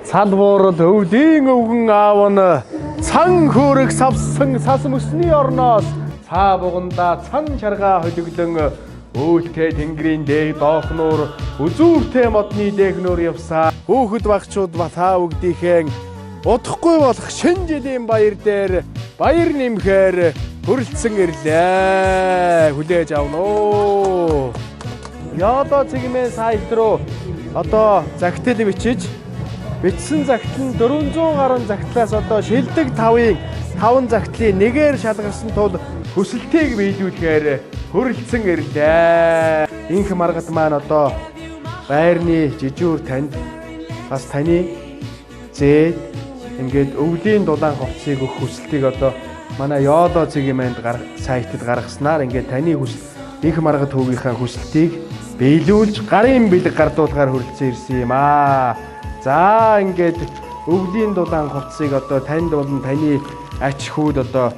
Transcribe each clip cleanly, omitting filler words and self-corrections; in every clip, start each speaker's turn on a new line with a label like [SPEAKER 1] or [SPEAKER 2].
[SPEAKER 1] Салбуурд өвлийн өвгөн аав нь цан хөрөг савсан сас мөсний орноос цаа бугандаа цан чаргаа холиглон өөлтэй тэнгэрийн дээд доохноор үзүүртэй модны дээгнөр явсаа. Хүүхэд багчууд ба та бүгдийнхэн удахгүй болох шинэ жилийн баяр дээр баяр нэмхээр хүрэлцэн ирлээ. Хүлээж авна уу. Яодо цэгмээ сайт руу одоо загтал бичсэн загтал нь 400 гаруй загтлаас одоо шилдэг 5 загтлын нэгээр шалгарсан тул хүсэлтийг биелүүлэхээр хүрэлцэн ирлээ. Инх маргад маань одоо байрны жижүүр танд бас таны зээд ингээд өвлийн дулаан хувцсыг өгөх хүсэлтийг одоо манай Яодо цэгмээнд сайтад гаргаснаар ингээд таны инх маргад хүүгийнхаа хүсэлтийг биелүүлж гарын бэлэг гардуулгаар хүрэлцэн ирсэн юм аа. За ингээд өвлийн дулаан хувцсыг одоо танд болон таны ач хүүд одоо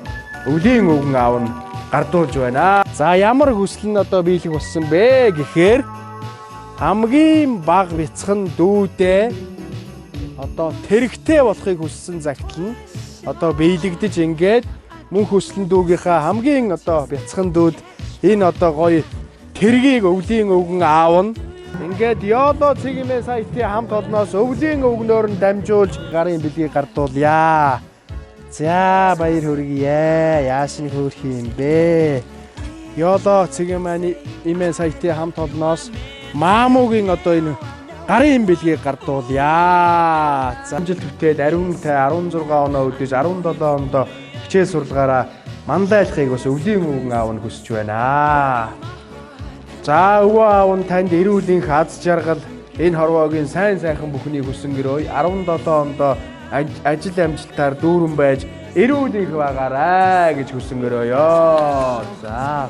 [SPEAKER 1] өвлийн өвгөн аав нь гардуулж байна. За ямар хүсэл нь одоо биелэх болсон бэ гэхээр хамгийн бага бяцхан дүүдээ одоо тэрэгтэй болохыг хүссэн загтал нь одоо биелэгдэж ингээд мөн хүслэн дүүгийнхаа хамгийн одоо бяцхан дүүд энэ одоо гоё тэргийг өвлийн өвгөн аав нь ингээд Яодо цэгмээ сайтын хамт олноос өвлийн өвгнөөр нь дамжуулж гарын бэлгийг гардуулъя. За баяр хүргье. Яашин хөөрх юм бэ? Яодо цэгмээ сайтын хамт олноос маамуугийн одоо энэ гарын бэлгийг гардуулъя. Амжилт бүтээл ариунтай 16 оноо өдөж 17 онд хичээл сурлагаараа манлайлахыг бас өвлийн өвгөн аав нь хүсэж байна. За өвөө аав нь танд эрүүл энх аз жаргал энэ хорвоогийн сайн сайхан бүхнийг хүсэн гэрөөй 17 онд ажил амжилтаар дүүрэн байж эрүүл энх байгаарай гэж хүсэн гэрөөё. За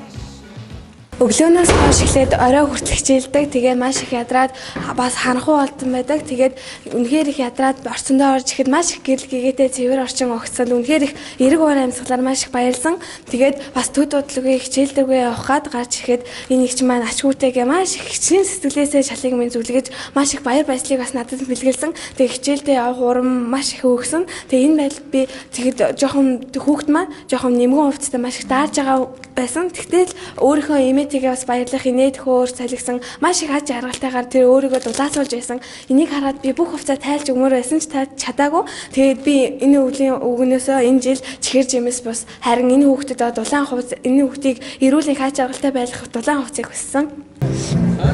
[SPEAKER 2] өглөөнөөс хойш эхлээд орой хүртэл хичээлдэг. Тэгээд маш их ядраад бас харанхуй болтон байдаг. Тэгээд үнэхээр их ядраад орцондоо орж ихэд маш их гэрэл гэгээтэй цэвэр орчин огцсон. Үнэхээр их эрг уур амьсгалаар маш их баярлсан. Тэгээд бас төд бодлогыг хичээлдэггүй явахад гарч ихэд энэ их ч маань ачгүйтэйгээ маш их хичнээн сэтгэлээсээ шалыг минь зүлгэж маш их баяр баясгалыг бас надад бэлгэлсэн. Тэгээд хичээлдээ явах урам маш их өгсөн. Тэгээд энэ байдал би тэгэхэд жоохон хүүхэд маань жоохон нэмгэн хувцастай маш их даарж байгаа байсан. Тэгтэл өөрийнхөө тэгээ бас баярлах инээд хөөр салгисан маш их ач жаргалтайгаар тэр өөрийгөө дулаацуулж байсан. Энийг хараад би бүх хувцас тайлж өгмөр байсан ч чадаагүй. Тэгээд би энэ өвлийн өвгнөөсөө энэ жил чихэр жимээс бас харин энэ хүүхдэд дулаан хувцас энэ хүүхдийг эрүүл их ач жаргалтай байлгах дулаан хувцсыг хүссэн.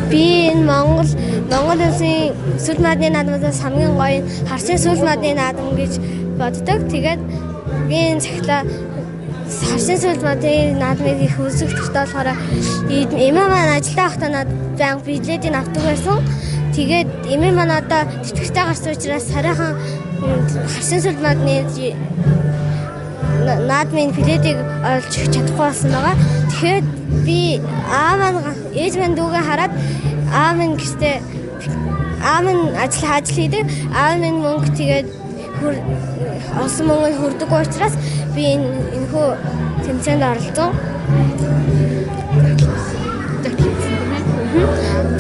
[SPEAKER 3] Би энэ Монгол улсын сүл модны наадмаас хамгийн гоё харсын сүл модны наадам гэж боддог. Тэгээд би энэ цагтаа харсын сүл модны наадмыг их үзэх хэрэгтэй болохоор эмээ маань ажилдаа байхдаа надад баян билетийг авдаг байсан. Тэгээд эмээ маань одоо тэтгэвчтэй гарсан учраас сарайхан харсын сүл модны наадмын билетийг олж чадахгүй болсон байгаа. Тэгэхээр би ээж маань дүүгээ хараад аав минь гэжтэй аав минь ажил хийдэг. Аав минь мөнгө тэгээд олсон мөнгөнд хүрдэг учраас би энэхүү тэмцээнд оролцсон.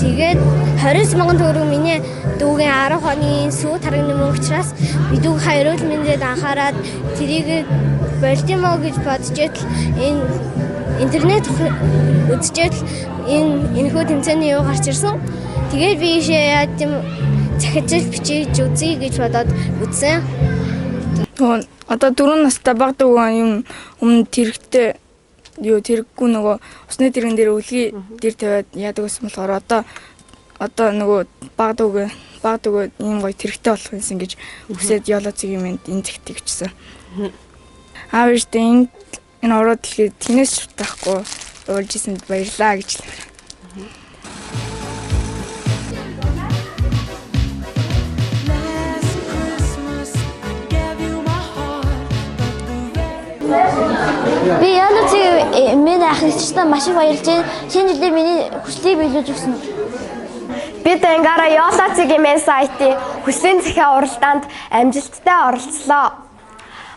[SPEAKER 3] Тэгээд 29 мянган төгрөг миний дүүгийн 10 хоногийн сүү тарганы мөнгө учраас би дүүгийн эрүүл мэндэд анхаарад тэрийг болдимоо гэж бодож энэ интернет үзчихэл энэхүү тэмцээний юу гарч ирсэн. Тэгээд би яа гэм захиаж бичиж үзье гэж бодоод үзсэн.
[SPEAKER 4] Одоо 4 настай баг дүүгэн юм өмнө тэрэгтэй тэрэггүй нөгөө усны тэрэгэн дээр өвлий дээр тавиад яадаг гэсэн болохоор одоо нөгөө баг дүүгээ ийм гоё тэрэгтэй болох юмсан гэж үсээд Яодо цэгмээнд энэ зэгтийг өчсөн. Аав ээжтэй энэ ороод дэлхийд тэнэс шутахгүй уулж ирсэнд баярлаа гэж хэлмээр.
[SPEAKER 3] Би Яодо цэгмээний ах эгчтэй маш их баярлж байна. Шинэ жилээр миний хүслийг биелүүлж өгсөн.
[SPEAKER 5] Бид ангаараа Яодо цэгмээ сайтын хүслийн захиа уралдаанд амжилттай оролцлоо.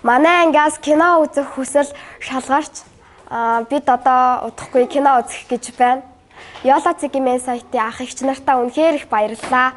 [SPEAKER 5] Манай ангиас кино үзэх хүсэл шалгарч бид одоо удахгүй кино үзэх гэж байна. Яодо цэгмээ сайтын ах эгч нартаа үнэхээр их баярлалаа.